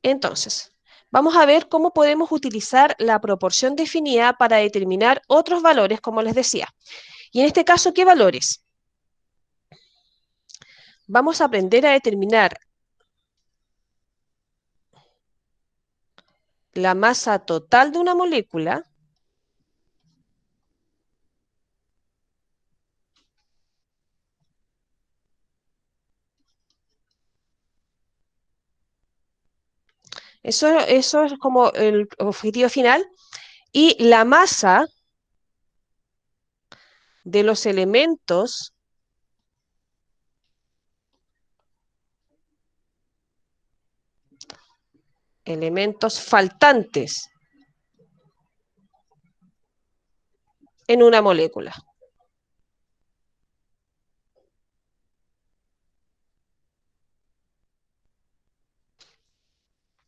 Entonces, vamos a ver cómo podemos utilizar la proporción definida para determinar otros valores, como les decía. Y en este caso, ¿qué valores? Vamos a aprender a determinar la masa total de una molécula eso es como el objetivo final. Y la masa de los elementos faltantes en una molécula.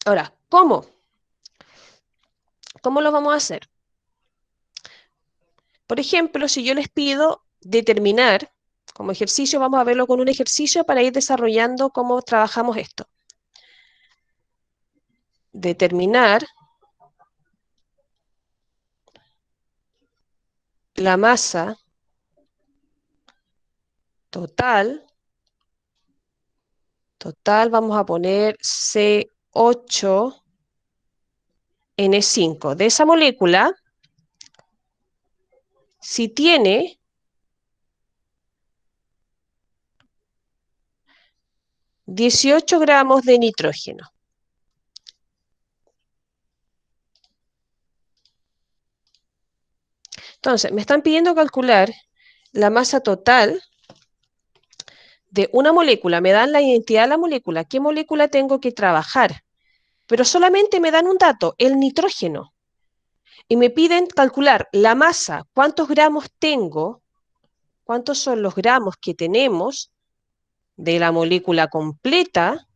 Ahora, ¿cómo? ¿Cómo lo vamos a hacer? Por ejemplo, si yo les pido determinar, como ejercicio, vamos a verlo con un ejercicio para ir desarrollando cómo trabajamos esto. Determinar la masa total, vamos a poner C8N5 de esa molécula, si tiene 18 gramos de nitrógeno. Entonces, me están pidiendo calcular la masa total de una molécula. Me dan la identidad de la molécula. ¿Qué molécula tengo que trabajar? Pero solamente me dan un dato, el nitrógeno. Y me piden calcular la masa, cuántos gramos tengo, cuántos son los gramos que tenemos de la molécula completa,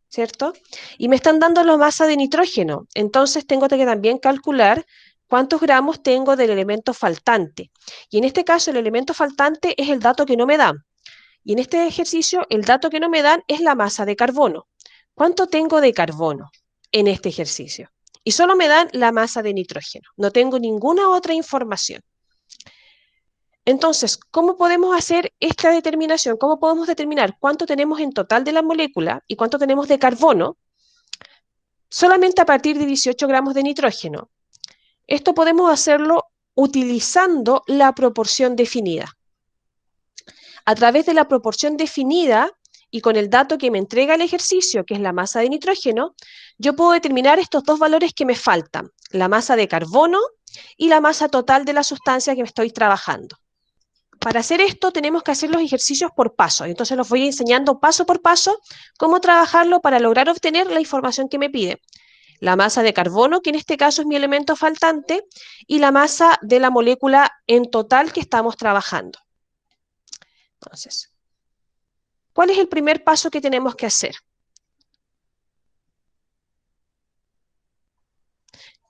¿cierto? Y me están dando la masa de nitrógeno. Entonces tengo que también calcular cuántos gramos tengo del elemento faltante. Y en este caso el elemento faltante es el dato que no me dan. Y en este ejercicio el dato que no me dan es la masa de carbono. ¿Cuánto tengo de carbono en este ejercicio? Y solo me dan la masa de nitrógeno. No tengo ninguna otra información. Entonces, ¿cómo podemos hacer esta determinación? ¿Cómo podemos determinar cuánto tenemos en total de la molécula y cuánto tenemos de carbono solamente a partir de 18 gramos de nitrógeno? Esto podemos hacerlo utilizando la proporción definida. A través de la proporción definida y con el dato que me entrega el ejercicio, que es la masa de nitrógeno, yo puedo determinar estos dos valores que me faltan, la masa de carbono y la masa total de la sustancia que me estoy trabajando. Para hacer esto tenemos que hacer los ejercicios por paso, entonces los voy enseñando paso por paso cómo trabajarlo para lograr obtener la información que me pide. La masa de carbono, que en este caso es mi elemento faltante, y la masa de la molécula en total que estamos trabajando. Entonces, ¿cuál es el primer paso que tenemos que hacer?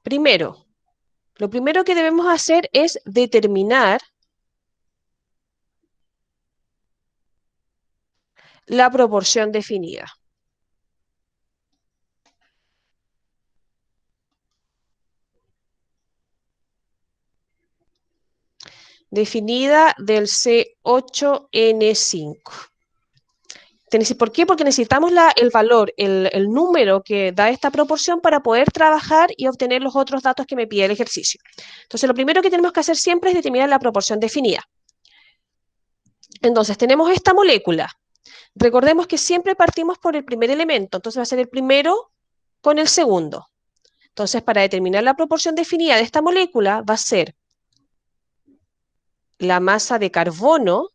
Primero, lo primero que debemos hacer es determinar la proporción definida. Definida del C8N5. ¿Por qué? Porque necesitamos el valor, el número que da esta proporción para poder trabajar y obtener los otros datos que me pide el ejercicio. Entonces, lo primero que tenemos que hacer siempre es determinar la proporción definida. Entonces, tenemos esta molécula. Recordemos que siempre partimos por el primer elemento, entonces va a ser el primero con el segundo. Entonces, para determinar la proporción definida de esta molécula, va a ser la masa de carbono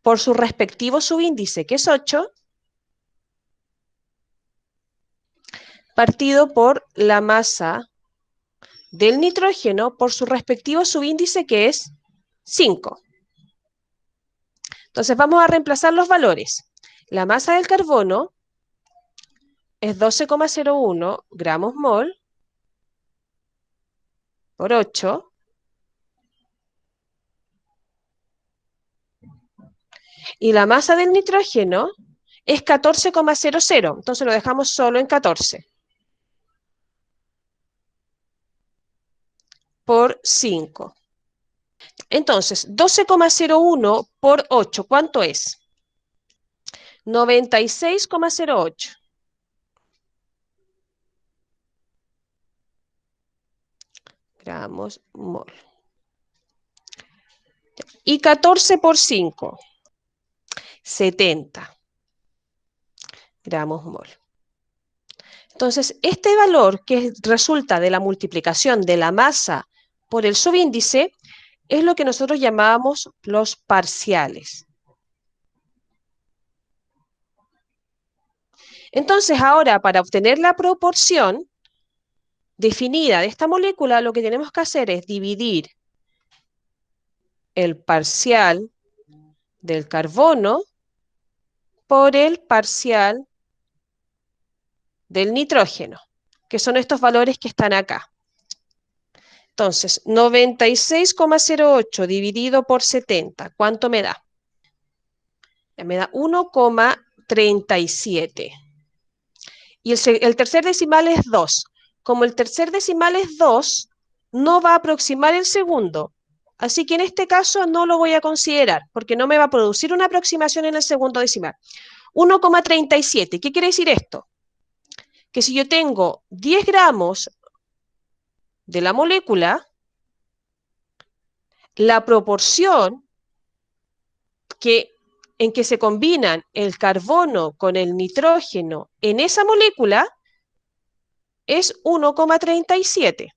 por su respectivo subíndice, que es 8, partido por la masa del nitrógeno por su respectivo subíndice, que es 5. Entonces vamos a reemplazar los valores. La masa del carbono es 12,01 gramos mol por 8. Y la masa del nitrógeno es 14,00, entonces lo dejamos solo en 14. Por 5. Entonces, 12,01 por 8, ¿cuánto es? 96,08 gramos mol. Y 14 por 5, 70 gramos mol. Entonces, este valor que resulta de la multiplicación de la masa por el subíndice es lo que nosotros llamábamos los parciales. Entonces, ahora para obtener la proporción definida de esta molécula, lo que tenemos que hacer es dividir el parcial del carbono por el parcial del nitrógeno, que son estos valores que están acá. Entonces, 96,08 dividido por 70, ¿cuánto me da? Me da 1,37. Y el tercer decimal es 2. Como el tercer decimal es 2, no va a aproximar el segundo. Así que en este caso no lo voy a considerar, porque no me va a producir una aproximación en el segundo decimal. 1,37. ¿Qué quiere decir esto? Que si yo tengo 10 gramos de la molécula, la proporción en que se combinan el carbono con el nitrógeno en esa molécula es 1,37.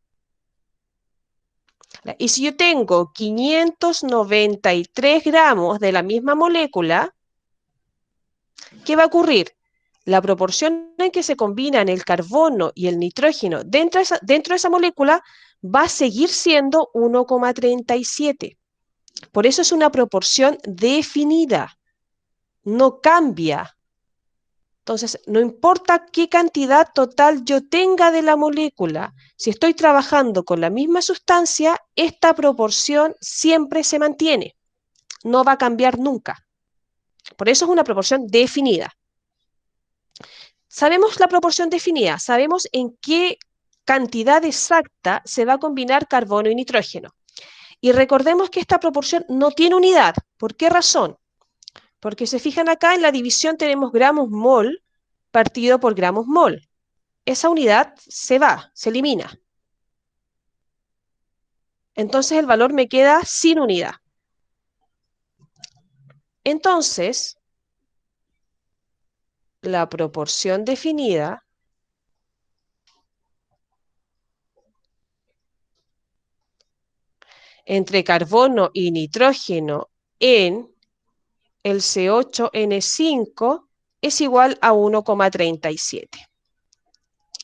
Y si yo tengo 593 gramos de la misma molécula, ¿qué va a ocurrir? La proporción en que se combinan el carbono y el nitrógeno dentro de esa molécula va a seguir siendo 1,37. Por eso es una proporción definida, no cambia. Entonces, no importa qué cantidad total yo tenga de la molécula, si estoy trabajando con la misma sustancia, esta proporción siempre se mantiene, no va a cambiar nunca. Por eso es una proporción definida. Sabemos la proporción definida, sabemos en qué cantidad exacta se va a combinar carbono y nitrógeno. Y recordemos que esta proporción no tiene unidad. ¿Por qué razón? Porque se fijan acá en la división tenemos gramos mol partido por gramos mol. Esa unidad se va, se elimina. Entonces el valor me queda sin unidad. Entonces, la proporción definida entre carbono y nitrógeno en el C8N5 es igual a 1,37.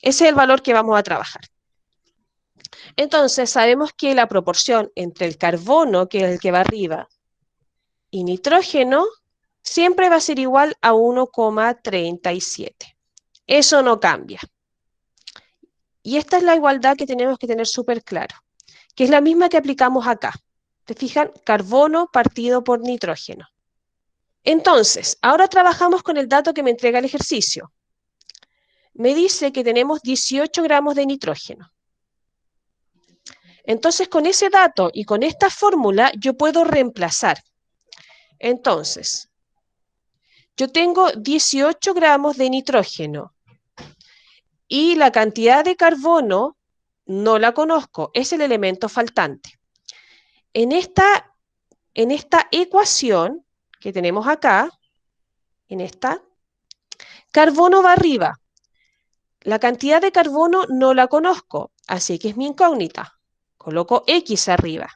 Ese es el valor que vamos a trabajar. Entonces, sabemos que la proporción entre el carbono, que es el que va arriba, y nitrógeno, siempre va a ser igual a 1,37. Eso no cambia. Y esta es la igualdad que tenemos que tener súper claro, que es la misma que aplicamos acá. ¿Te fijan? Carbono partido por nitrógeno. Entonces, ahora trabajamos con el dato que me entrega el ejercicio. Me dice que tenemos 18 gramos de nitrógeno. Entonces, con ese dato y con esta fórmula, yo puedo reemplazar. Entonces, yo tengo 18 gramos de nitrógeno y la cantidad de carbono no la conozco, es el elemento faltante. En esta ecuación que tenemos acá, en esta, carbono va arriba. La cantidad de carbono no la conozco, así que es mi incógnita. Coloco X arriba.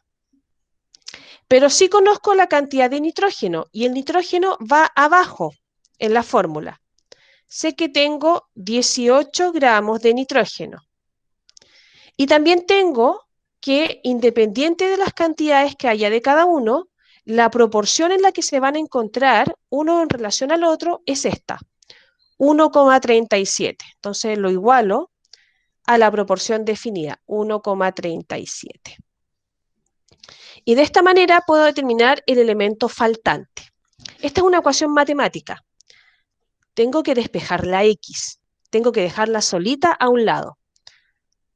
Pero sí conozco la cantidad de nitrógeno y el nitrógeno va abajo en la fórmula. Sé que tengo 18 gramos de nitrógeno. Y también tengo que, independiente de las cantidades que haya de cada uno, la proporción en la que se van a encontrar uno en relación al otro es esta, 1,37. Entonces lo igualo a la proporción definida, 1,37. Y de esta manera puedo determinar el elemento faltante. Esta es una ecuación matemática. tengo que despejar la X, tengo que dejarla solita a un lado.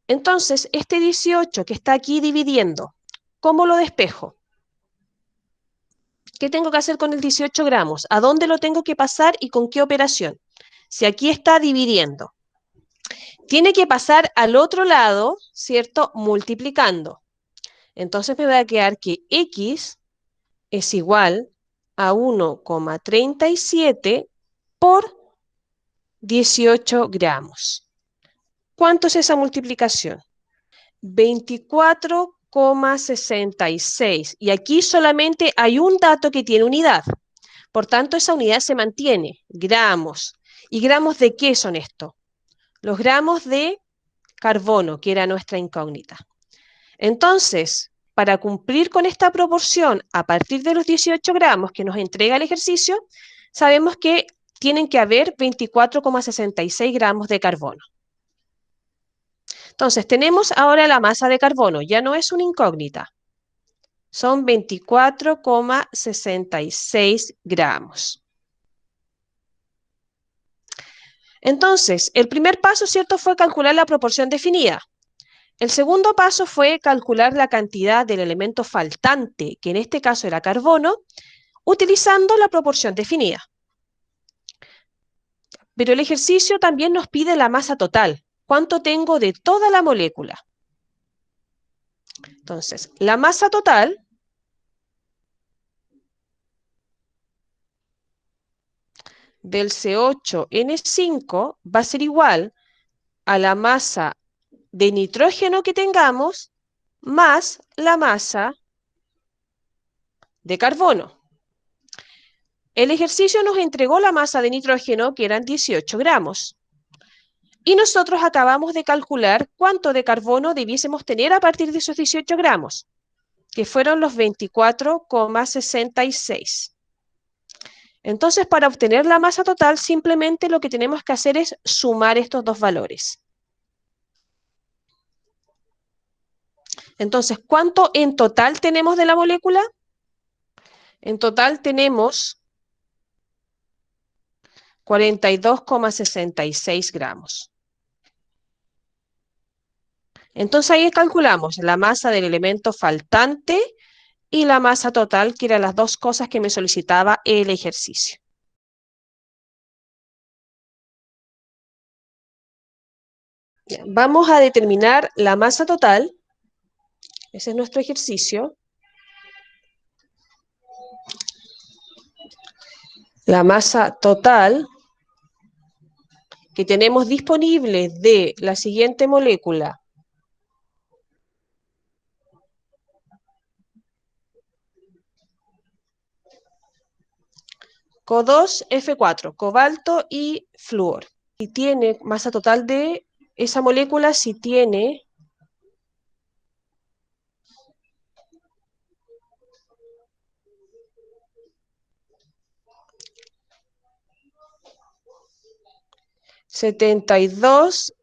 Entonces, este 18 que está aquí dividiendo, ¿cómo lo despejo? ¿Qué tengo que hacer con el 18 gramos? ¿A dónde lo tengo que pasar y con qué operación? Si aquí está dividiendo, tiene que pasar al otro lado, ¿cierto? Multiplicando. Entonces me va a quedar que X es igual a 1,37 por 18 gramos. ¿Cuánto es esa multiplicación? 24,66. Y aquí solamente hay un dato que tiene unidad. Por tanto, esa unidad se mantiene, gramos. ¿Y gramos de qué son estos? Los gramos de carbono, que era nuestra incógnita. Entonces, para cumplir con esta proporción a partir de los 18 gramos que nos entrega el ejercicio, sabemos que tienen que haber 24,66 gramos de carbono. Entonces, tenemos ahora la masa de carbono, ya no es una incógnita. Son 24,66 gramos. Entonces, el primer paso, ¿cierto?, fue calcular la proporción definida. El segundo paso fue calcular la cantidad del elemento faltante, que en este caso era carbono, utilizando la proporción definida. Pero el ejercicio también nos pide la masa total. ¿Cuánto tengo de toda la molécula? Entonces, la masa total del C8N5 va a ser igual a la masa de nitrógeno que tengamos más la masa de carbono. El ejercicio nos entregó la masa de nitrógeno, que eran 18 gramos. Y nosotros acabamos de calcular cuánto de carbono debiésemos tener a partir de esos 18 gramos, que fueron los 24,66. Entonces, para obtener la masa total, simplemente lo que tenemos que hacer es sumar estos dos valores. Entonces, ¿cuánto en total tenemos de la molécula? En total tenemos 42,66 gramos. Entonces ahí calculamos la masa del elemento faltante y la masa total, que eran las dos cosas que me solicitaba el ejercicio. Vamos a determinar la masa total. Ese es nuestro ejercicio. La masa total que tenemos disponible de la siguiente molécula. CO2F4, cobalto y flúor. Y tiene masa total de esa molécula si tiene (72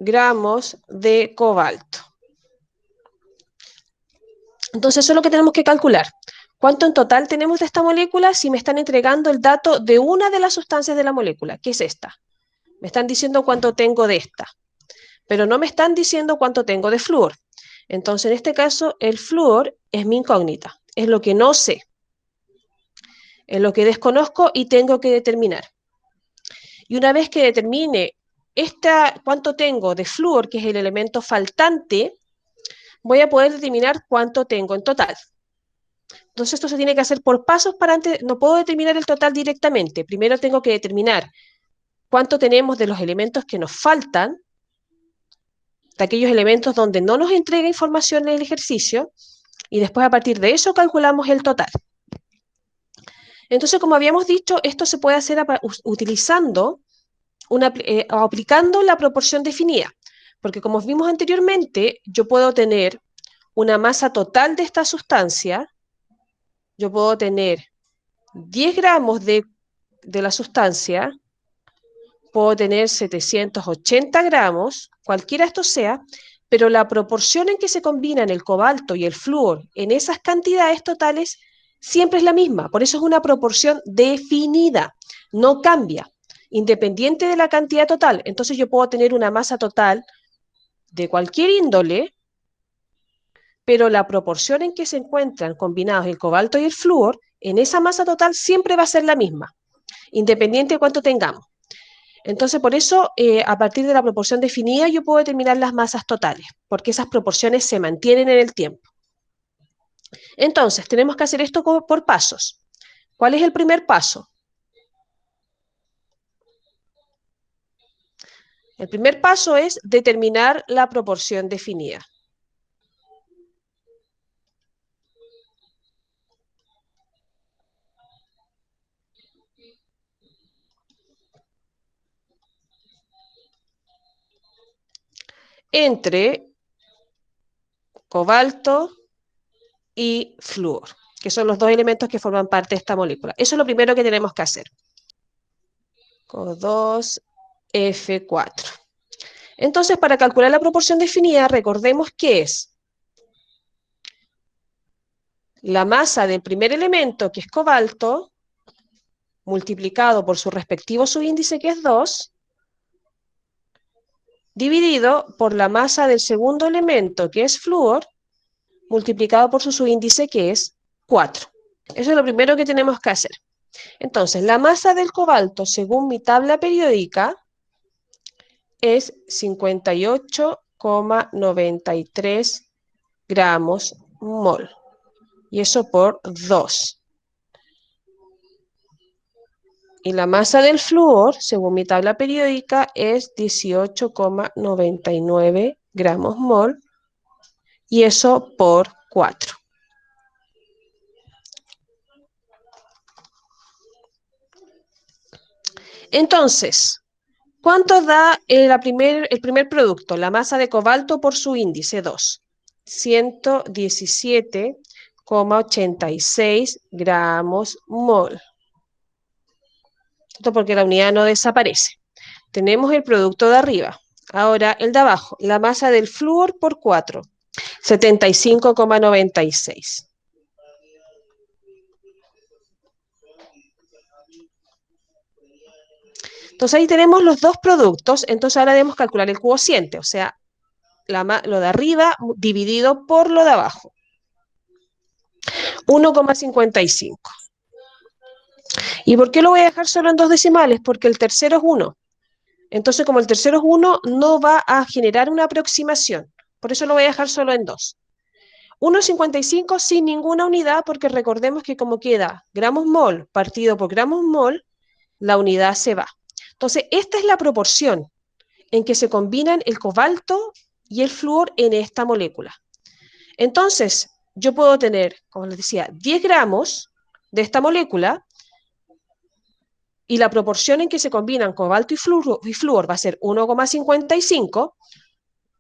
gramos de cobalto. Entonces eso es lo que tenemos que calcular. ¿Cuánto en total tenemos de esta molécula si me están entregando el dato de una de las sustancias de la molécula, que es esta? Me están diciendo cuánto tengo de esta, pero no me están diciendo cuánto tengo de flúor. Entonces, en este caso, el flúor es mi incógnita, es lo que no sé, es lo que desconozco y tengo que determinar. Y una vez que determine cuánto tengo de flúor, que es el elemento faltante, voy a poder determinar cuánto tengo en total. Entonces esto se tiene que hacer por pasos para antes, no puedo determinar el total directamente. Primero tengo que determinar cuánto tenemos de los elementos que nos faltan, de aquellos elementos donde no nos entrega información en el ejercicio, y después a partir de eso calculamos el total. Entonces, como habíamos dicho, esto se puede hacer utilizando, aplicando la proporción definida, porque como vimos anteriormente, yo puedo tener una masa total de esta sustancia, yo puedo tener 10 gramos de la sustancia, puedo tener 780 gramos, cualquiera esto sea, pero la proporción en que se combinan el cobalto y el flúor en esas cantidades totales siempre es la misma, por eso es una proporción definida, no cambia. independiente de la cantidad total. Entonces yo puedo tener una masa total de cualquier índole, pero la proporción en que se encuentran combinados el cobalto y el flúor, en esa masa total siempre va a ser la misma, independiente de cuánto tengamos. Entonces, por eso, a partir de la proporción definida, yo puedo determinar las masas totales, porque esas proporciones se mantienen en el tiempo. Entonces, tenemos que hacer esto por pasos. ¿Cuál es el primer paso? El primer paso es determinar la proporción definida. Entre cobalto y flúor, que son los dos elementos que forman parte de esta molécula. Eso es lo primero que tenemos que hacer. CO2F4. Entonces, para calcular la proporción definida, recordemos que es la masa del primer elemento, que es cobalto, multiplicado por su respectivo subíndice, que es 2, dividido por la masa del segundo elemento, que es flúor, multiplicado por su subíndice, que es 4. Eso es lo primero que tenemos que hacer. Entonces, la masa del cobalto, según mi tabla periódica, es 58,93 gramos mol. Y eso por 2. Y la masa del flúor, según mi tabla periódica, es 18,99 gramos mol. Y eso por 4. Entonces, ¿cuánto da el primer producto? La masa de cobalto por su índice 2. 117,86 gramos mol. Esto porque la unidad no desaparece. Tenemos el producto de arriba. Ahora el de abajo, la masa del flúor por 4. 75,96. Entonces ahí tenemos los dos productos. Entonces ahora debemos calcular el cociente, o sea, lo de arriba dividido por lo de abajo. 1,55. ¿Y por qué lo voy a dejar solo en 2 decimales? Porque el tercero es 1. Entonces, como el tercero es 1, no va a generar una aproximación. Por eso lo voy a dejar solo en 2. 1,55 sin ninguna unidad, porque recordemos que como queda gramos mol partido por gramos mol, la unidad se va. Entonces, esta es la proporción en que se combinan el cobalto y el flúor en esta molécula. Entonces, yo puedo tener, como les decía, 10 gramos de esta molécula y la proporción en que se combinan cobalto y flúor va a ser 1,55,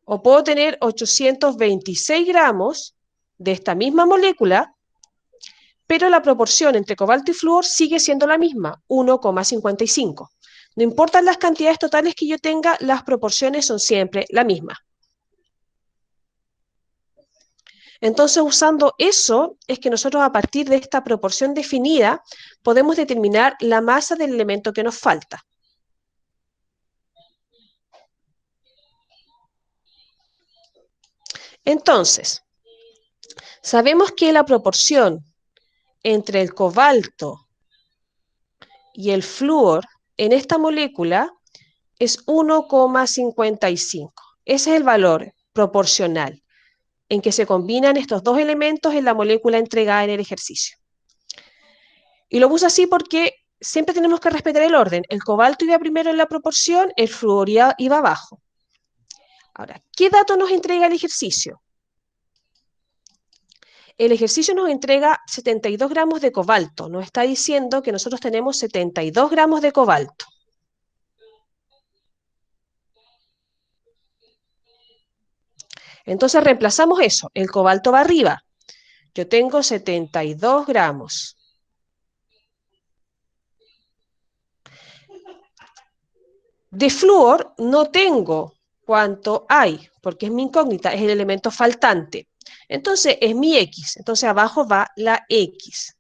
o puedo tener 826 gramos de esta misma molécula, pero la proporción entre cobalto y flúor sigue siendo la misma, 1,55. No importan las cantidades totales que yo tenga, las proporciones son siempre la misma. Entonces, usando eso, es que nosotros a partir de esta proporción definida podemos determinar la masa del elemento que nos falta. Entonces, sabemos que la proporción entre el cobalto y el flúor en esta molécula es 1,55. Ese es el valor proporcional en que se combinan estos dos elementos en la molécula entregada en el ejercicio. Y lo puse así porque siempre tenemos que respetar el orden. El cobalto iba primero en la proporción, el flúor iba abajo. Ahora, ¿qué dato nos entrega el ejercicio? El ejercicio nos entrega 72 gramos de cobalto. Nos está diciendo que nosotros tenemos 72 gramos de cobalto. Entonces reemplazamos eso. El cobalto va arriba. Yo tengo 72 gramos. De flúor no tengo cuánto hay, porque es mi incógnita, es el elemento faltante. Entonces es mi X. Entonces abajo va la X.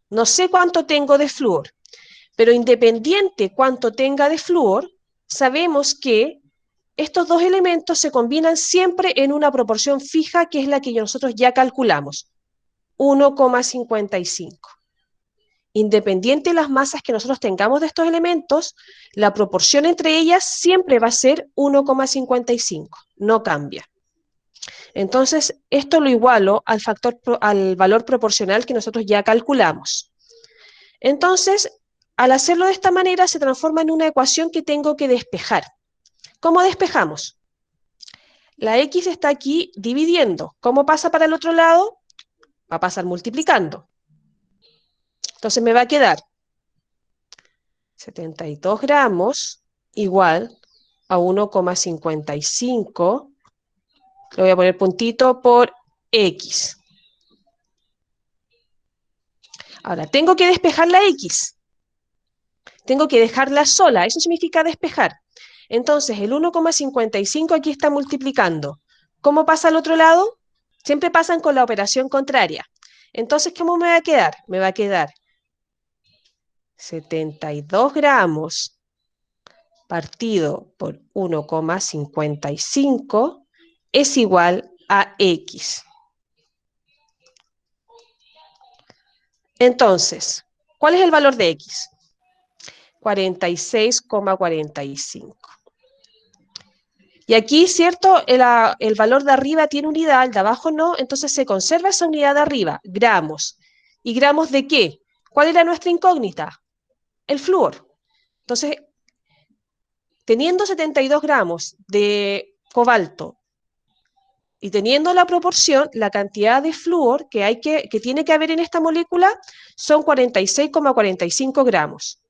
No sé cuánto tengo de flúor. Pero independiente cuánto tenga de flúor, sabemos que estos dos elementos se combinan siempre en una proporción fija, que es la que nosotros ya calculamos, 1,55. Independiente de las masas que nosotros tengamos de estos elementos, la proporción entre ellas siempre va a ser 1,55, no cambia. Entonces, esto lo igualo al valor proporcional que nosotros ya calculamos. Entonces, al hacerlo de esta manera, se transforma en una ecuación que tengo que despejar. ¿Cómo despejamos? La x está aquí dividiendo. ¿Cómo pasa para el otro lado? Va a pasar multiplicando. Entonces me va a quedar 72 gramos igual a 1,55. Le voy a poner puntito por x. Ahora, tengo que despejar la x. Tengo que dejarla sola. Eso significa despejar. Entonces, el 1,55 aquí está multiplicando. ¿Cómo pasa al otro lado? Siempre pasan con la operación contraria. Entonces, ¿cómo me va a quedar? Me va a quedar 72 gramos partido por 1,55 es igual a x. Entonces, ¿cuál es el valor de x? 46,45. Y aquí, ¿cierto? El valor de arriba tiene unidad, el de abajo no, entonces se conserva esa unidad de arriba, gramos. ¿Y gramos de qué? ¿Cuál era nuestra incógnita? El flúor. Entonces, teniendo 72 gramos de cobalto y teniendo la proporción, la cantidad de flúor que tiene que haber en esta molécula son 46,45 gramos.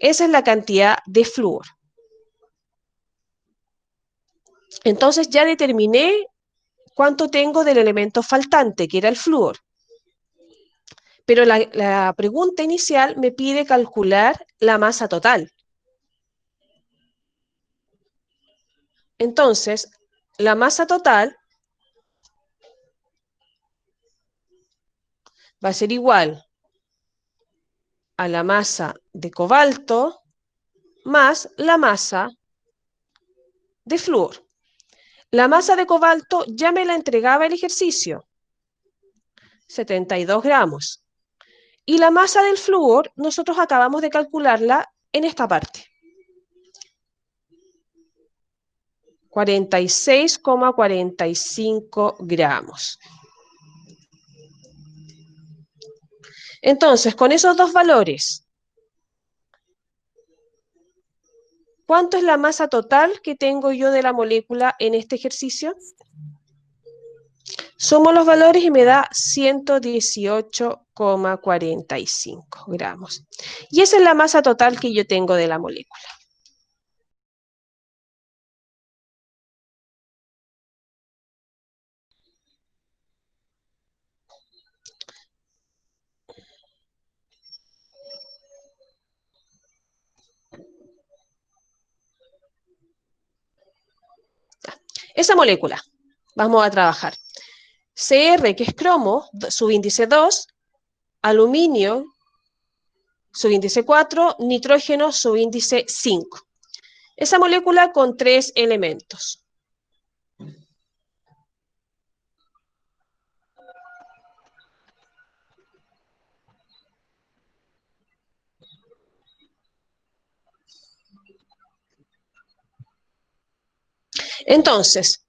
Esa es la cantidad de flúor. Entonces ya determiné cuánto tengo del elemento faltante, que era el flúor. Pero la pregunta inicial me pide calcular la masa total. Entonces, la masa total va a ser igual a la masa de cobalto más la masa de flúor. La masa de cobalto ya me la entregaba el ejercicio, 72 gramos. Y la masa del flúor nosotros acabamos de calcularla en esta parte. 46,45 gramos. Entonces, con esos dos valores, ¿cuánto es la masa total que tengo yo de la molécula en este ejercicio? Sumo los valores y me da 118,45 gramos. Y esa es la masa total que yo tengo de la molécula. Esa molécula, vamos a trabajar. Cr, que es cromo, subíndice 2, aluminio, subíndice 4, nitrógeno, subíndice 5. Esa molécula con 3 elementos. Entonces,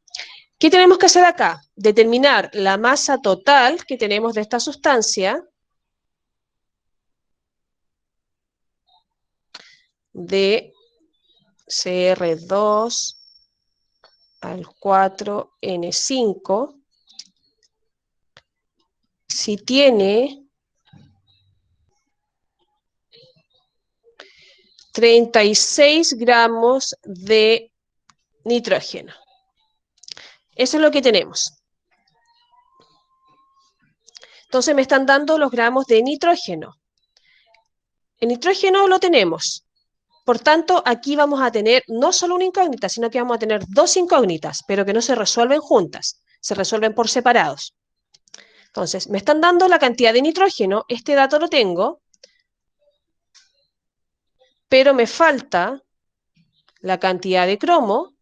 ¿qué tenemos que hacer acá? Determinar la masa total que tenemos de esta sustancia de Cr2 al 4N5 si tiene 36 gramos de nitrógeno. Eso es lo que tenemos. Entonces me están dando los gramos de nitrógeno. El nitrógeno lo tenemos. Por tanto, aquí vamos a tener no solo una incógnita, sino que vamos a tener dos incógnitas, pero que no se resuelven juntas, se resuelven por separados. Entonces, me están dando la cantidad de nitrógeno, este dato lo tengo, pero me falta la cantidad de cromo,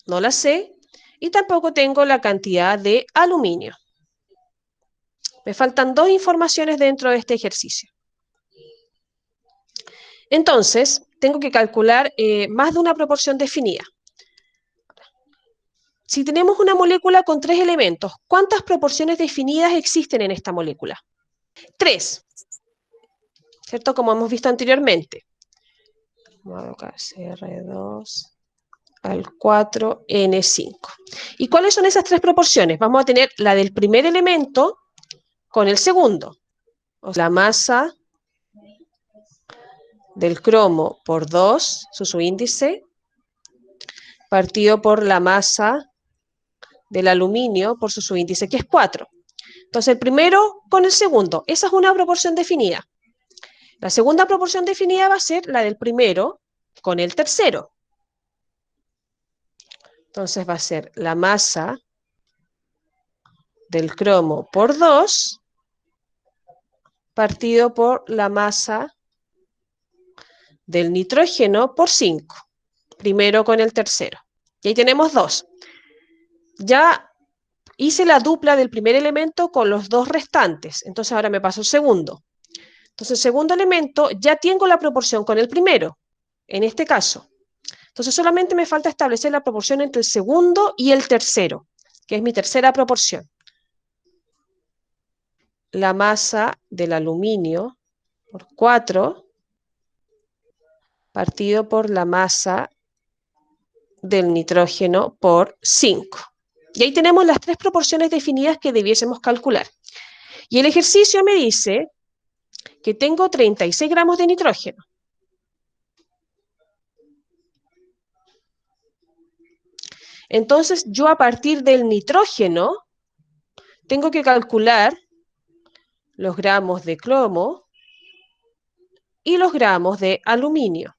no la sé, y tampoco tengo la cantidad de aluminio. Me faltan dos informaciones dentro de este ejercicio. Entonces, tengo que calcular más de una proporción definida. Si tenemos una molécula con 3 elementos, ¿cuántas proporciones definidas existen en esta molécula? 3, ¿cierto? Como hemos visto anteriormente. Vamos a colocar CR2 al 4N5. ¿Y cuáles son esas 3 proporciones? Vamos a tener la del primer elemento con el segundo. O sea, la masa del cromo por 2, su subíndice, partido por la masa del aluminio por su subíndice, que es 4. Entonces, el primero con el segundo, esa es una proporción definida. La segunda proporción definida va a ser la del primero con el tercero. Entonces va a ser la masa del cromo por 2 partido por la masa del nitrógeno por 5. Primero con el tercero. Y ahí tenemos 2. Ya hice la dupla del primer elemento con los 2 restantes. Entonces ahora me paso el segundo. Entonces el segundo elemento ya tengo la proporción con el primero, en este caso. Entonces solamente me falta establecer la proporción entre el segundo y el tercero, que es mi tercera proporción. La masa del aluminio por 4 partido por la masa del nitrógeno por 5. Y ahí tenemos las 3 proporciones definidas que debiésemos calcular. Y el ejercicio me dice que tengo 36 gramos de nitrógeno. Entonces, yo a partir del nitrógeno tengo que calcular los gramos de cromo y los gramos de aluminio.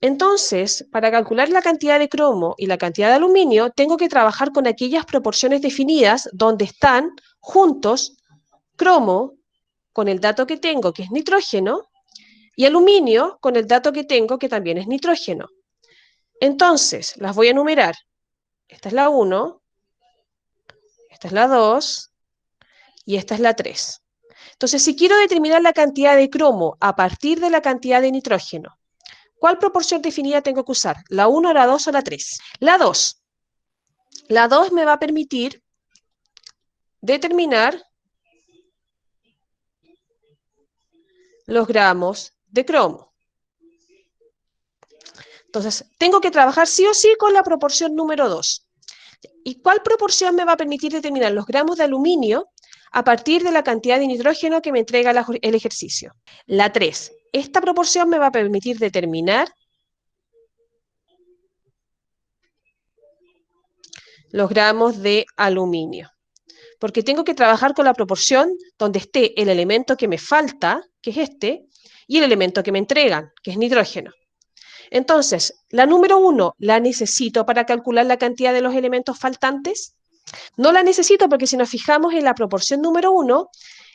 Entonces, para calcular la cantidad de cromo y la cantidad de aluminio, tengo que trabajar con aquellas proporciones definidas donde están juntos cromo con el dato que tengo, que es nitrógeno, y aluminio con el dato que tengo, que también es nitrógeno. Entonces, las voy a enumerar. Esta es la 1, esta es la 2 y esta es la 3. Entonces, si quiero determinar la cantidad de cromo a partir de la cantidad de nitrógeno, ¿cuál proporción definida tengo que usar? ¿La 1, la 2 o la 3? La 2. La 2 me va a permitir determinar los gramos de cromo. Entonces, tengo que trabajar sí o sí con la proporción número 2. ¿Y cuál proporción me va a permitir determinar los gramos de aluminio a partir de la cantidad de nitrógeno que me entrega el ejercicio? La 3. Esta proporción me va a permitir determinar los gramos de aluminio, porque tengo que trabajar con la proporción donde esté el elemento que me falta, que es este, y el elemento que me entregan, que es nitrógeno. Entonces, la número 1, ¿la necesito para calcular la cantidad de los elementos faltantes? No la necesito porque si nos fijamos en la proporción número 1,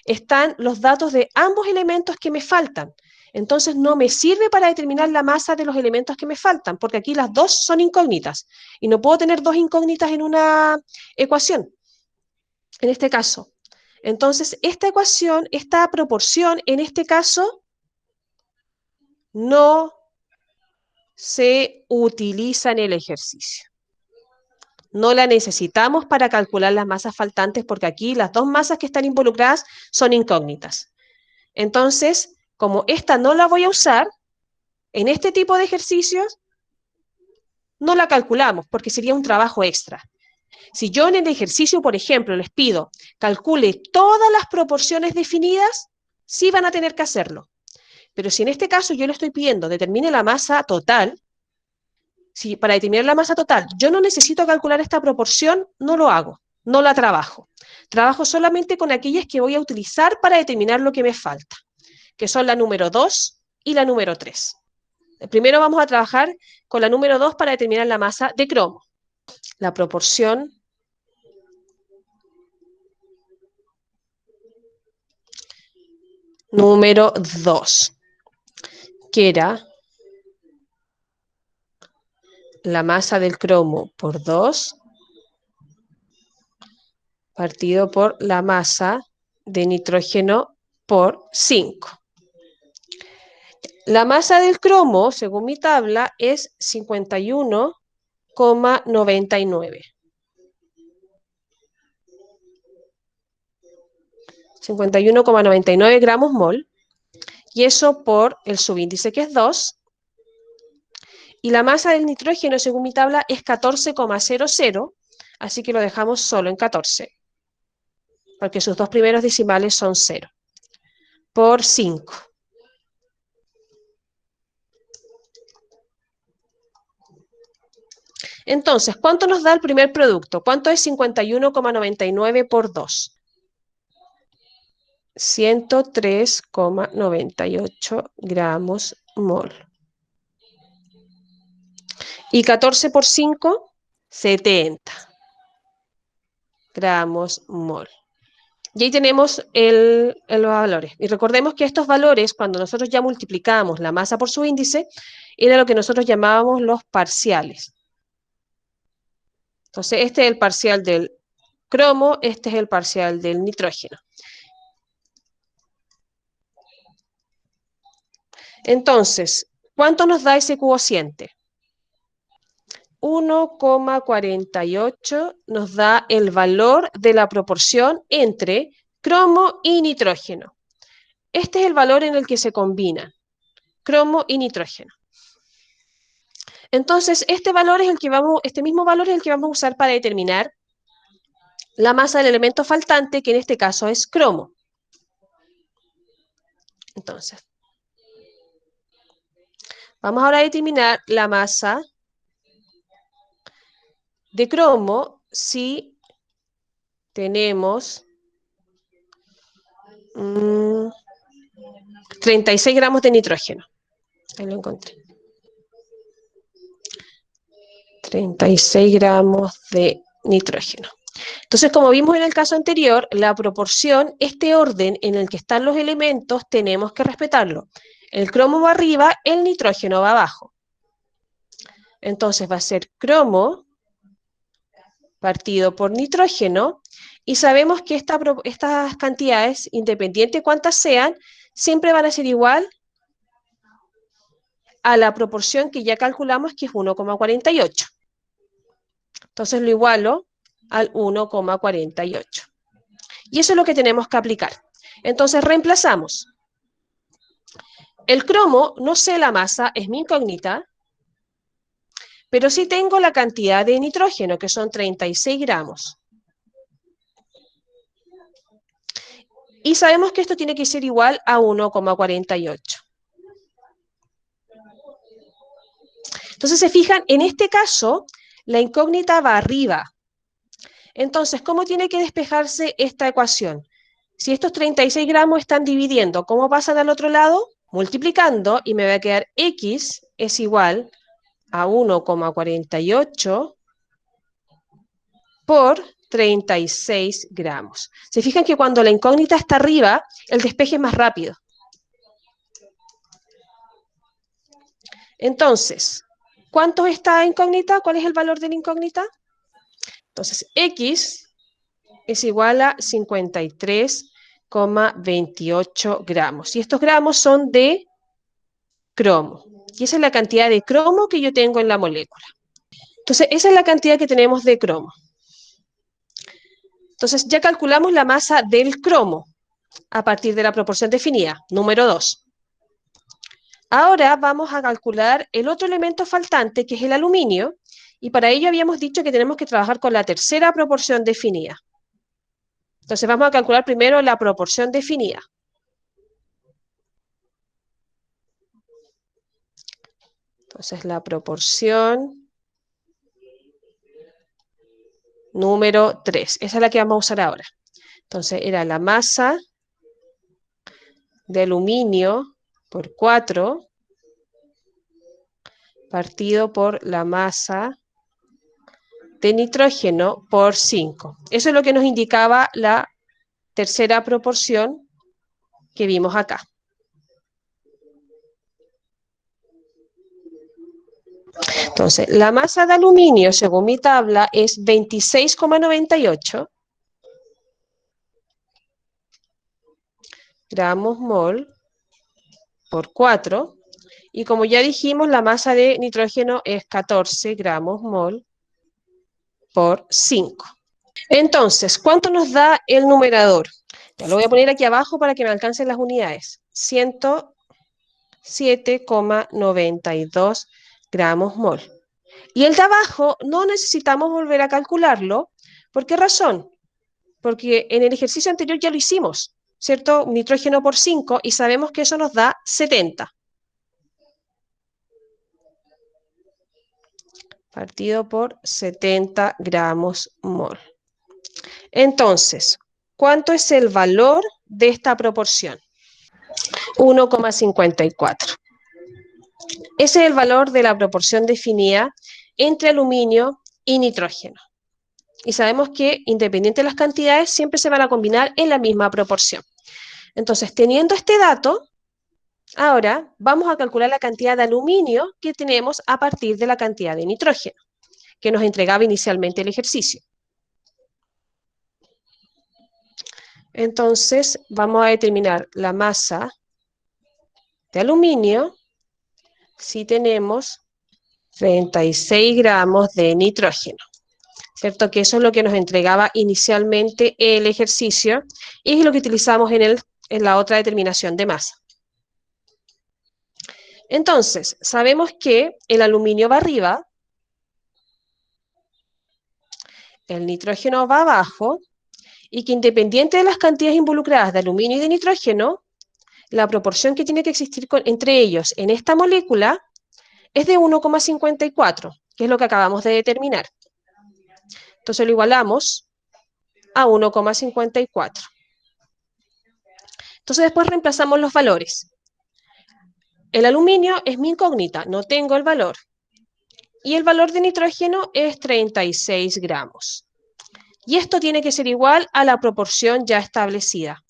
están los datos de ambos elementos que me faltan. Entonces no me sirve para determinar la masa de los elementos que me faltan, porque aquí las dos son incógnitas y no puedo tener dos incógnitas en una ecuación, en este caso. Entonces, esta ecuación, esta proporción, en este caso, no se utiliza en el ejercicio. No la necesitamos para calcular las masas faltantes porque aquí las dos masas que están involucradas son incógnitas. Entonces, como esta no la voy a usar, en este tipo de ejercicios no la calculamos porque sería un trabajo extra. Si yo en el ejercicio, por ejemplo, les pido calcule todas las proporciones definidas, sí van a tener que hacerlo. Pero si en este caso yo le estoy pidiendo determine la masa total, si para determinar la masa total yo no necesito calcular esta proporción, no lo hago, no la trabajo. Trabajo solamente con aquellas que voy a utilizar para determinar lo que me falta, que son la número 2 y la número 3. Primero vamos a trabajar con la número 2 para determinar la masa de cromo. La proporción número 2. que era la masa del cromo por 2 partido por la masa de nitrógeno por 5. La masa del cromo, según mi tabla, es 51,99. 51,99 gramos mol. Y eso por el subíndice que es 2. Y la masa del nitrógeno, según mi tabla, es 14,00. Así que lo dejamos solo en 14. Porque sus dos primeros decimales son 0. Por 5. Entonces, ¿cuánto nos da el primer producto? ¿Cuánto es 51,99 por 2? 103,98 gramos mol. Y 14 por 5, 70 gramos mol. Y ahí tenemos los valores. Y recordemos que estos valores, cuando nosotros ya multiplicábamos la masa por su índice, era lo que nosotros llamábamos los parciales. Entonces, este es el parcial del cromo, este es el parcial del nitrógeno. Entonces, ¿cuánto nos da ese cociente? 1,48 nos da el valor de la proporción entre cromo y nitrógeno. Este es el valor en el que se combinan cromo y nitrógeno. Entonces, este mismo valor es el que vamos a usar para determinar la masa del elemento faltante, que en este caso es cromo. Entonces, vamos ahora a determinar la masa de cromo si tenemos 36 gramos de nitrógeno. Ahí lo encontré. 36 gramos de nitrógeno. Entonces, como vimos en el caso anterior, la proporción, este orden en el que están los elementos, tenemos que respetarlo. El cromo va arriba, el nitrógeno va abajo. Entonces va a ser cromo partido por nitrógeno, y sabemos que estas cantidades, independiente de cuántas sean, siempre van a ser igual a la proporción que ya calculamos, que es 1,48. Entonces lo igualo al 1,48. Y eso es lo que tenemos que aplicar. Entonces reemplazamos. El cromo, no sé la masa, es mi incógnita, pero sí tengo la cantidad de nitrógeno, que son 36 gramos. Y sabemos que esto tiene que ser igual a 1,48. Entonces, se fijan, en este caso, la incógnita va arriba. Entonces, ¿cómo tiene que despejarse esta ecuación? Si estos 36 gramos están dividiendo, ¿cómo pasan al otro lado? Multiplicando, y me va a quedar X es igual a 1,48 por 36 gramos. Se fijan que cuando la incógnita está arriba, el despeje es más rápido. Entonces, ¿cuánto es esta incógnita? ¿Cuál es el valor de la incógnita? Entonces, X es igual a 53,28 gramos. Y estos gramos son de cromo. Y esa es la cantidad de cromo que yo tengo en la molécula. Entonces, esa es la cantidad que tenemos de cromo. Entonces, ya calculamos la masa del cromo a partir de la proporción definida, número 2. Ahora vamos a calcular el otro elemento faltante, que es el aluminio, y para ello habíamos dicho que tenemos que trabajar con la tercera proporción definida. Entonces vamos a calcular primero la proporción definida. Entonces la proporción número 3, esa es la que vamos a usar ahora. Entonces era la masa de aluminio por 4 partido por la masa de nitrógeno por 5. Eso es lo que nos indicaba la tercera proporción que vimos acá. Entonces, la masa de aluminio, según mi tabla, es 26,98 gramos mol por 4. Y como ya dijimos, la masa de nitrógeno es 14 gramos mol por 5. Entonces, ¿cuánto nos da el numerador? Ya lo voy a poner aquí abajo para que me alcancen las unidades. 107,92 gramos mol. Y el de abajo no necesitamos volver a calcularlo. ¿Por qué razón? Porque en el ejercicio anterior ya lo hicimos, ¿cierto? Nitrógeno por 5 y sabemos que eso nos da 70. Partido por 70 gramos mol. Entonces, ¿cuánto es el valor de esta proporción? 1,54. Ese es el valor de la proporción definida entre aluminio y nitrógeno. Y sabemos que, independiente de las cantidades, siempre se van a combinar en la misma proporción. Entonces, teniendo este dato, ahora vamos a calcular la cantidad de aluminio que tenemos a partir de la cantidad de nitrógeno que nos entregaba inicialmente el ejercicio. Entonces, vamos a determinar la masa de aluminio si tenemos 36 gramos de nitrógeno, ¿cierto? Que eso es lo que nos entregaba inicialmente el ejercicio y es lo que utilizamos en la otra determinación de masa. Entonces, sabemos que el aluminio va arriba, el nitrógeno va abajo, y que independiente de las cantidades involucradas de aluminio y de nitrógeno, la proporción que tiene que existir entre ellos en esta molécula es de 1,54, que es lo que acabamos de determinar. Entonces lo igualamos a 1,54. Entonces después reemplazamos los valores. El aluminio es mi incógnita, no tengo el valor. Y el valor de nitrógeno es 36 gramos. Y esto tiene que ser igual a la proporción ya establecida,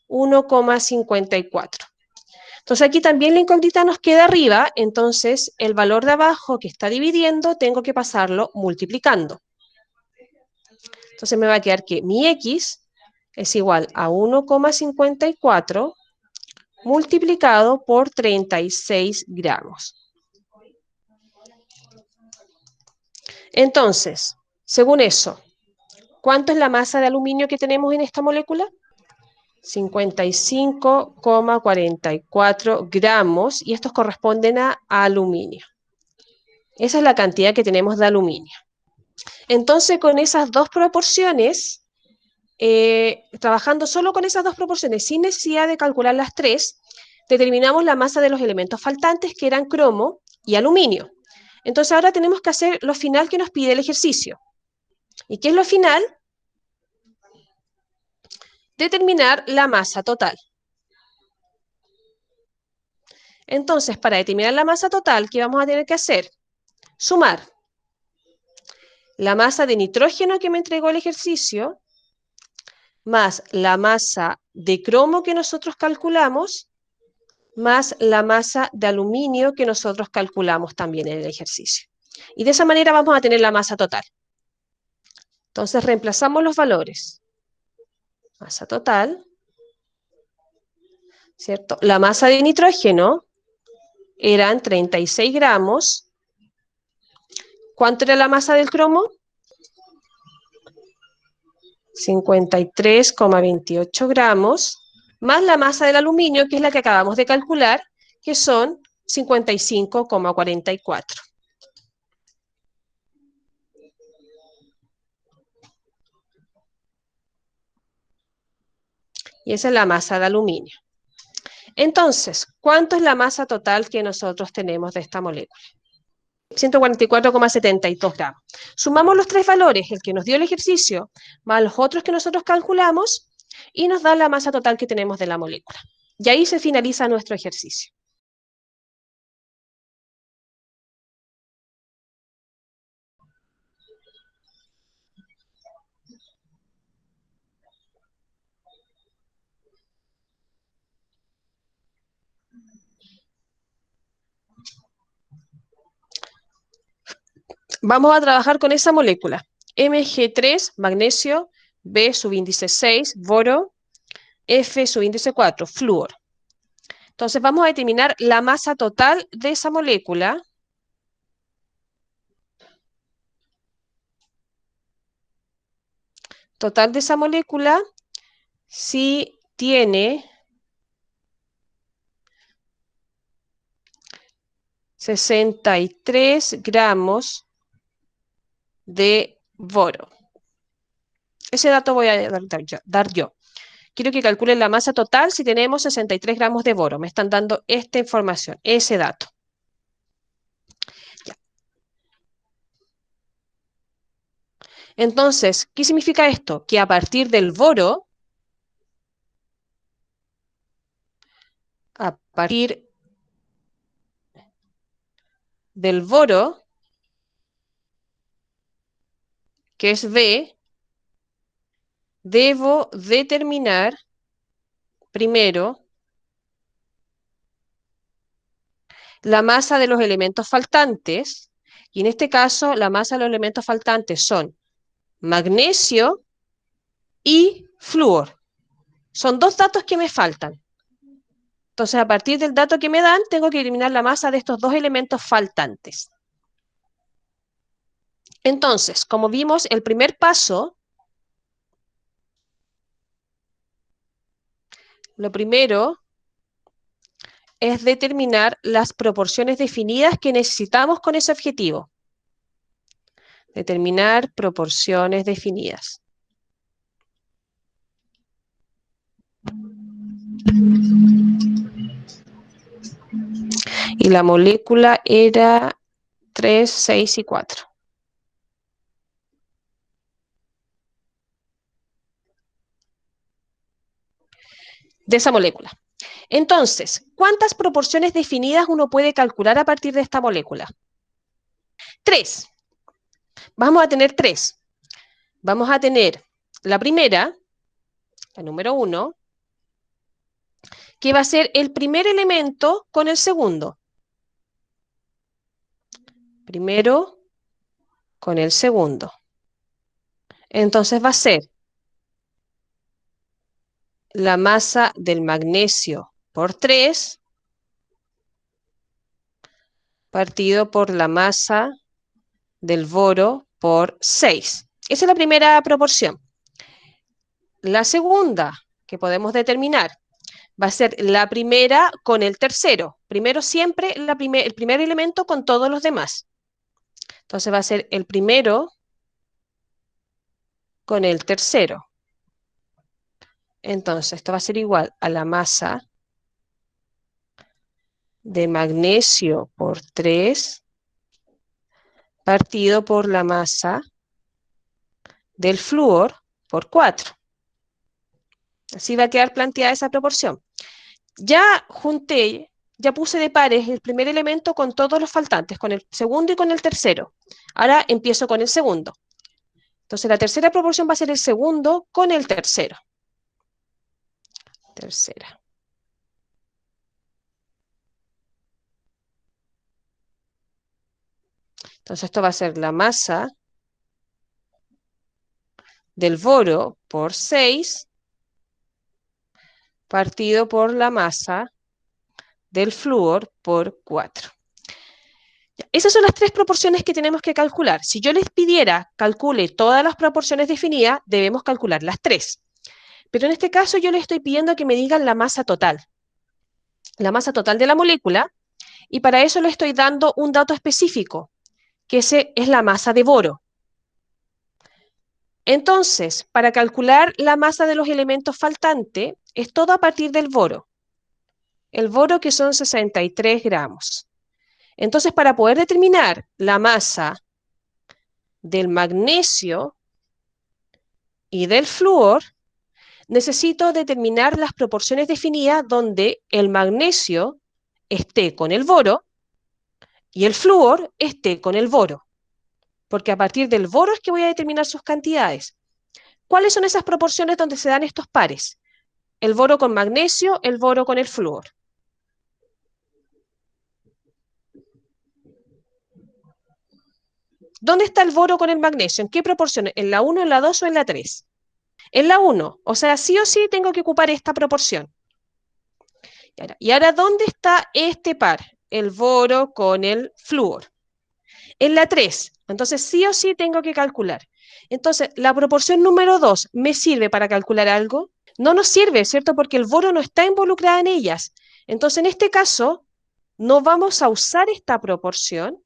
1,54. Entonces aquí también la incógnita nos queda arriba, entonces el valor de abajo que está dividiendo tengo que pasarlo multiplicando. Entonces me va a quedar que mi X es igual a 1,54 multiplicado por 36 gramos. Entonces, según eso, ¿cuánto es la masa de aluminio que tenemos en esta molécula? 55,44 gramos y estos corresponden a aluminio. Esa es la cantidad que tenemos de aluminio. Entonces, con esas dos proporciones, trabajando solo con esas dos proporciones, sin necesidad de calcular las tres, determinamos la masa de los elementos faltantes, que eran cromo y aluminio. Entonces, ahora tenemos que hacer lo final que nos pide el ejercicio. ¿Y qué es lo final? Determinar la masa total. Entonces, para determinar la masa total, ¿qué vamos a tener que hacer? Sumar la masa de nitrógeno que me entregó el ejercicio, más la masa de cromo que nosotros calculamos, más la masa de aluminio que nosotros calculamos también en el ejercicio. Y de esa manera vamos a tener la masa total. Entonces reemplazamos los valores. Masa total, ¿cierto? La masa de nitrógeno eran 36 gramos. ¿Cuánto era la masa del cromo? 53,28 gramos, más la masa del aluminio, que es la que acabamos de calcular, que son 55,44. Y esa es la masa de aluminio. Entonces, ¿cuánto es la masa total que nosotros tenemos de esta molécula? 144,72 gramos. Sumamos los tres valores, el que nos dio el ejercicio, más los otros que nosotros calculamos, y nos da la masa total que tenemos de la molécula. Y ahí se finaliza nuestro ejercicio. Vamos a trabajar con esa molécula. Mg3, magnesio, B subíndice 6, boro, F subíndice 4, flúor. Entonces vamos a determinar la masa total de esa molécula. Total de esa molécula si tiene 63 gramos de boro. Ese dato voy a dar yo. Quiero que calculen la masa total si tenemos 63 gramos de boro. Me están dando esta información, ese dato. Ya. Entonces, ¿qué significa esto? Que a partir del boro, a partir del boro, que es B, debo determinar primero la masa de los elementos faltantes, y en este caso la masa de los elementos faltantes son magnesio y flúor. Son dos datos que me faltan. Entonces, a partir del dato que me dan, tengo que eliminar la masa de estos dos elementos faltantes. Entonces, como vimos, el primer paso, lo primero es determinar las proporciones definidas que necesitamos con ese objetivo. Determinar proporciones definidas. Y la molécula era 3, 6 y 4. De esa molécula. Entonces, ¿cuántas proporciones definidas uno puede calcular a partir de esta molécula? 3. Vamos a tener 3. Vamos a tener la primera, la número 1, que va a ser el primer elemento con el segundo. Primero con el segundo. Entonces va a ser la masa del magnesio por 3 partido por la masa del boro por 6. Esa es la primera proporción. La segunda que podemos determinar va a ser la primera con el tercero. Primero siempre el primer elemento con todos los demás. Entonces va a ser el primero con el tercero. Entonces esto va a ser igual a la masa de magnesio por 3 partido por la masa del flúor por 4. Así va a quedar planteada esa proporción. Ya junté, ya puse de pares el primer elemento con todos los faltantes, con el segundo y con el tercero. Ahora empiezo con el segundo. Entonces la tercera proporción va a ser el segundo con el tercero. Tercera. Entonces esto va a ser la masa del boro por 6 partido por la masa del flúor por 4. Esas son las tres proporciones que tenemos que calcular. Si yo les pidiera calcule todas las proporciones definidas, debemos calcular las tres. Pero en este caso yo les estoy pidiendo que me digan la masa total de la molécula, y para eso le estoy dando un dato específico, que ese es la masa de boro. Entonces, para calcular la masa de los elementos faltantes, es todo a partir del boro. El boro que son 63 gramos. Entonces, para poder determinar la masa del magnesio y del flúor, necesito determinar las proporciones definidas donde el magnesio esté con el boro y el flúor esté con el boro, porque a partir del boro es que voy a determinar sus cantidades. ¿Cuáles son esas proporciones donde se dan estos pares? El boro con magnesio, el boro con el flúor. ¿Dónde está el boro con el magnesio? ¿En qué proporción? ¿En la 1, en la 2 o en la 3? En la 1, o sea, sí o sí tengo que ocupar esta proporción. Y ahora, ¿dónde está este par? El boro con el flúor. En la 3, entonces sí o sí tengo que calcular. Entonces, la proporción número 2, ¿me sirve para calcular algo? No nos sirve, ¿cierto? Porque el boro no está involucrado en ellas. Entonces, en este caso, no vamos a usar esta proporción,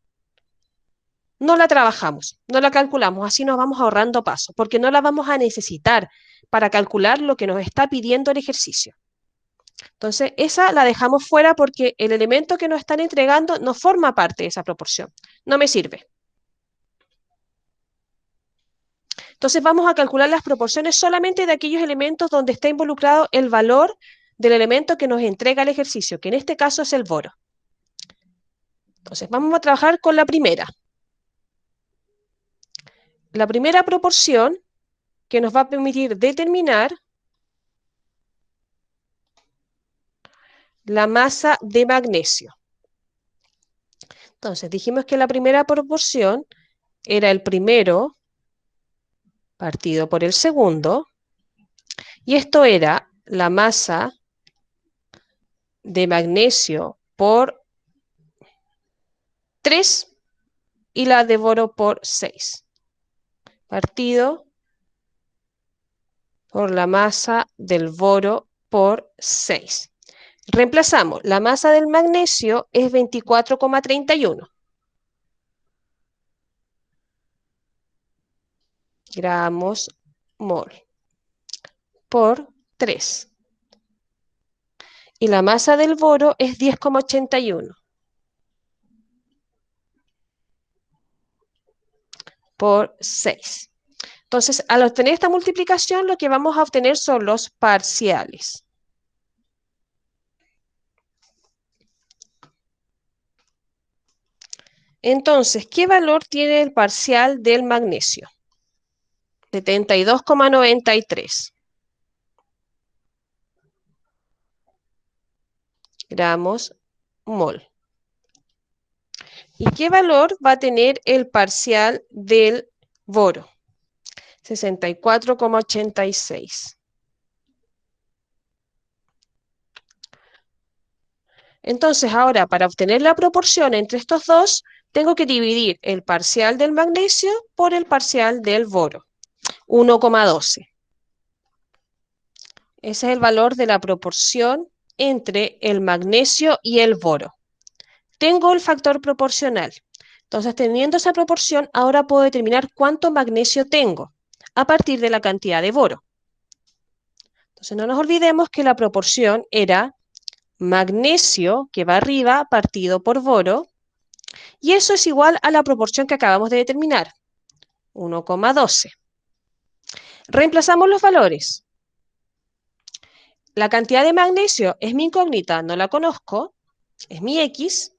no la trabajamos, no la calculamos, así nos vamos ahorrando pasos, porque no la vamos a necesitar para calcular lo que nos está pidiendo el ejercicio. Entonces, esa la dejamos fuera porque el elemento que nos están entregando no forma parte de esa proporción. No me sirve. Entonces, vamos a calcular las proporciones solamente de aquellos elementos donde está involucrado el valor del elemento que nos entrega el ejercicio, que en este caso es el boro. Entonces, vamos a trabajar con la primera. La primera proporción que nos va a permitir determinar la masa de magnesio. Entonces, dijimos que la primera proporción era el primero partido por el segundo, y esto era la masa de magnesio por 3 y la de boro por 6, partido por la masa del boro por 6. Reemplazamos, la masa del magnesio es 24,31 gramos mol por 3. Y la masa del boro es 10,81 por 6. Entonces, al obtener esta multiplicación, lo que vamos a obtener son los parciales. Entonces, ¿qué valor tiene el parcial del magnesio? 72,93 gramos mol. ¿Y qué valor va a tener el parcial del boro? 64,86. Entonces, ahora, para obtener la proporción entre estos dos, tengo que dividir el parcial del magnesio por el parcial del boro, 1,12. Ese es el valor de la proporción entre el magnesio y el boro. Tengo el factor proporcional. Entonces, teniendo esa proporción, ahora puedo determinar cuánto magnesio tengo a partir de la cantidad de boro. Entonces, no nos olvidemos que la proporción era magnesio, que va arriba, partido por boro, y eso es igual a la proporción que acabamos de determinar, 1,12. Reemplazamos los valores. La cantidad de magnesio es mi incógnita, no la conozco, es mi X.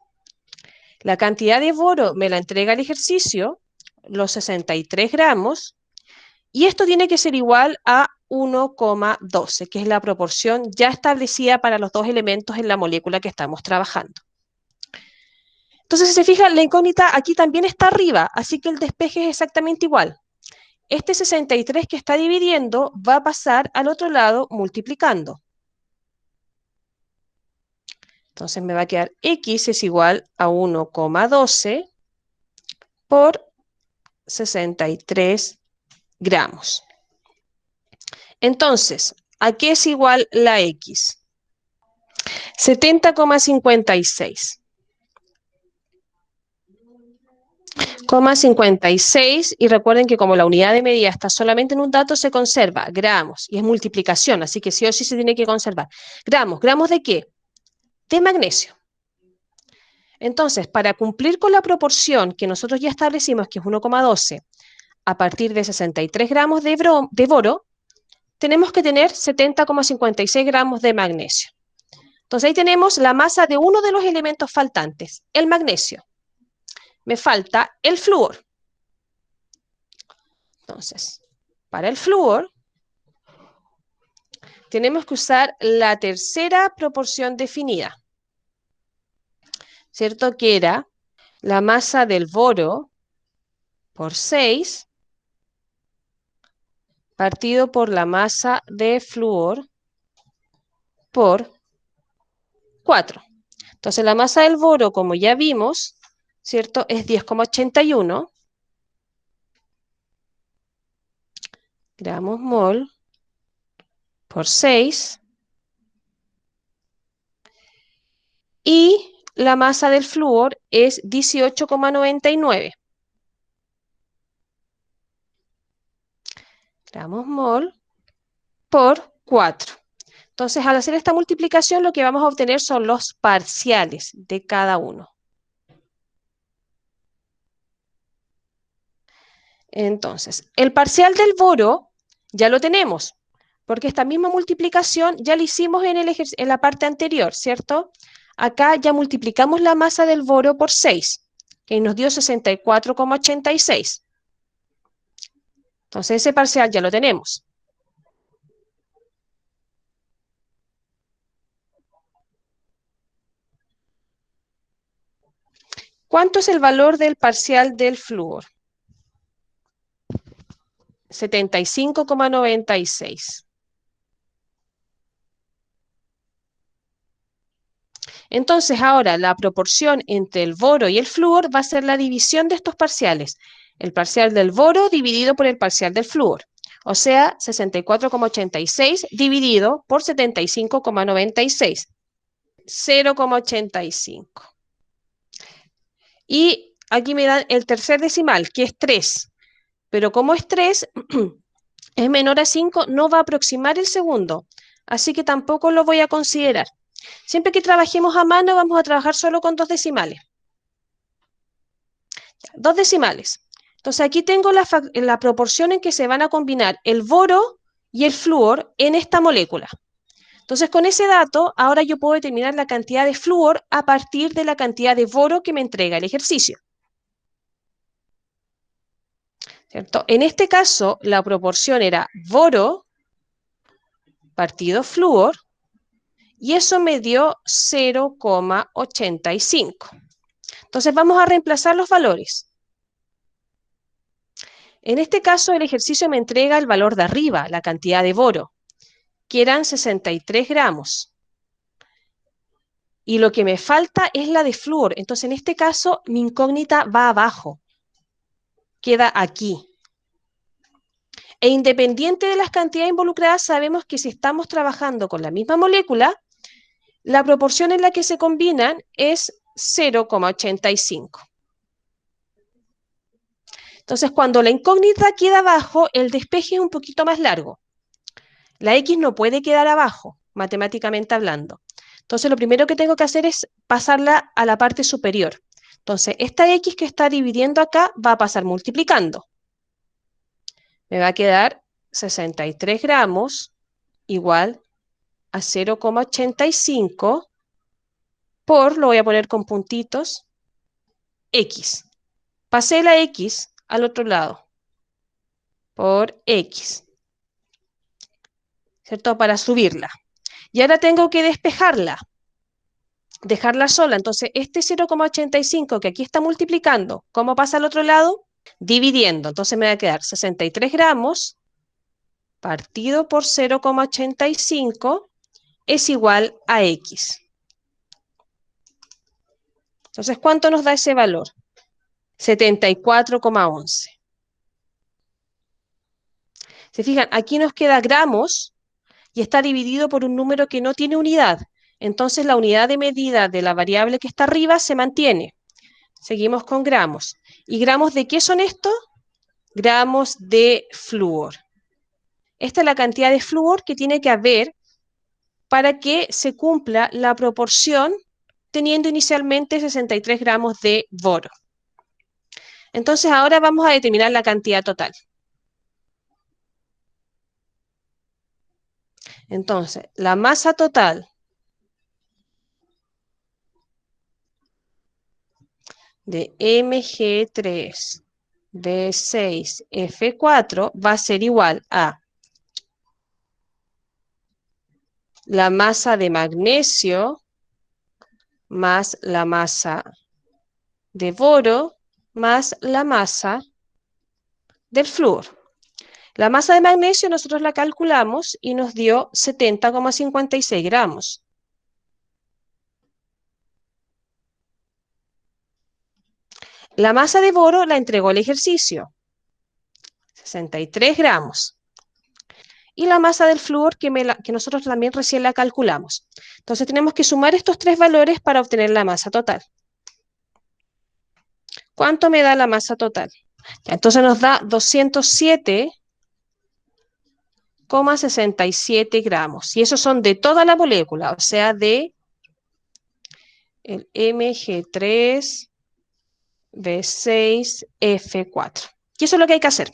La cantidad de boro me la entrega el ejercicio, los 63 gramos, y esto tiene que ser igual a 1,12, que es la proporción ya establecida para los dos elementos en la molécula que estamos trabajando. Entonces, si se fijan, la incógnita aquí también está arriba, así que el despeje es exactamente igual. Este 63 que está dividiendo va a pasar al otro lado multiplicando. Entonces me va a quedar X es igual a 1,12 por 63 gramos. Entonces, ¿a qué es igual la X? 70,56. 56, y recuerden que como la unidad de medida está solamente en un dato, se conserva gramos, y es multiplicación, así que sí o sí se tiene que conservar. Gramos, ¿gramos de qué? De magnesio. Entonces, para cumplir con la proporción que nosotros ya establecimos, que es 1,12, a partir de 63 gramos de boro, tenemos que tener 70,56 gramos de magnesio. Entonces ahí tenemos la masa de uno de los elementos faltantes, el magnesio. Me falta el flúor. Entonces, para el flúor, tenemos que usar la tercera proporción definida, ¿cierto? Que era la masa del boro por 6 partido por la masa de flúor por 4. Entonces la masa del boro, como ya vimos, ¿cierto? Es 10,81 gramos mol por 6. Y la masa del flúor es 18,99 gramos mol por 4. Entonces, al hacer esta multiplicación, lo que vamos a obtener son los parciales de cada uno. Entonces, el parcial del boro ya lo tenemos, porque esta misma multiplicación ya la hicimos en la parte anterior, ¿cierto? Acá ya multiplicamos la masa del boro por 6, que nos dio 64,86. Entonces, ese parcial ya lo tenemos. ¿Cuánto es el valor del parcial del flúor? 75,96. Entonces, ahora la proporción entre el boro y el flúor va a ser la división de estos parciales. El parcial del boro dividido por el parcial del flúor. O sea, 64,86 dividido por 75,96. 0,85. Y aquí me dan el tercer decimal, que es 3. Pero como es 3, es menor a 5, no va a aproximar el segundo. Así que tampoco lo voy a considerar. Siempre que trabajemos a mano, vamos a trabajar solo con dos decimales. Dos decimales. Entonces aquí tengo la proporción en que se van a combinar el boro y el flúor en esta molécula. Entonces con ese dato, ahora yo puedo determinar la cantidad de flúor a partir de la cantidad de boro que me entrega el ejercicio. ¿Cierto? En este caso, la proporción era boro partido flúor, y eso me dio 0,85. Entonces vamos a reemplazar los valores. En este caso, el ejercicio me entrega el valor de arriba, la cantidad de boro, que eran 63 gramos. Y lo que me falta es la de flúor. Entonces, en este caso, mi incógnita va abajo. Queda aquí. E independiente de las cantidades involucradas, sabemos que si estamos trabajando con la misma molécula, la proporción en la que se combinan es 0,85. Entonces, cuando la incógnita queda abajo, el despeje es un poquito más largo. La X no puede quedar abajo, matemáticamente hablando. Entonces, lo primero que tengo que hacer es pasarla a la parte superior. Entonces, esta X que está dividiendo acá va a pasar multiplicando. Me va a quedar 63 gramos igual a 0,85 por, lo voy a poner con puntitos, X. Pasé la X al otro lado por X, ¿cierto? Para subirla. Y ahora tengo que despejarla, dejarla sola. Entonces, este 0,85 que aquí está multiplicando, ¿cómo pasa al otro lado? Dividiendo. Entonces me va a quedar 63 gramos partido por 0,85 es igual a X. Entonces, ¿cuánto nos da ese valor? 74,11. Se fijan, aquí nos queda gramos y está dividido por un número que no tiene unidad. Entonces, la unidad de medida de la variable que está arriba se mantiene. Seguimos con gramos. ¿Y gramos de qué son estos? Gramos de flúor. Esta es la cantidad de flúor que tiene que haber para que se cumpla la proporción teniendo inicialmente 63 gramos de boro. Entonces ahora vamos a determinar la cantidad total. Entonces, la masa total de Mg3B6F4 va a ser igual a la masa de magnesio más la masa de boro más la masa del flúor. La masa de magnesio nosotros la calculamos y nos dio 70,56 gramos. La masa de boro la entregó el ejercicio, 63 gramos. Y la masa del flúor que nosotros también recién la calculamos. Entonces tenemos que sumar estos tres valores para obtener la masa total. ¿Cuánto me da la masa total? Ya, entonces nos da 207,67 gramos. Y esos son de toda la molécula, o sea, de el Mg3, B6, F4. Y eso es lo que hay que hacer.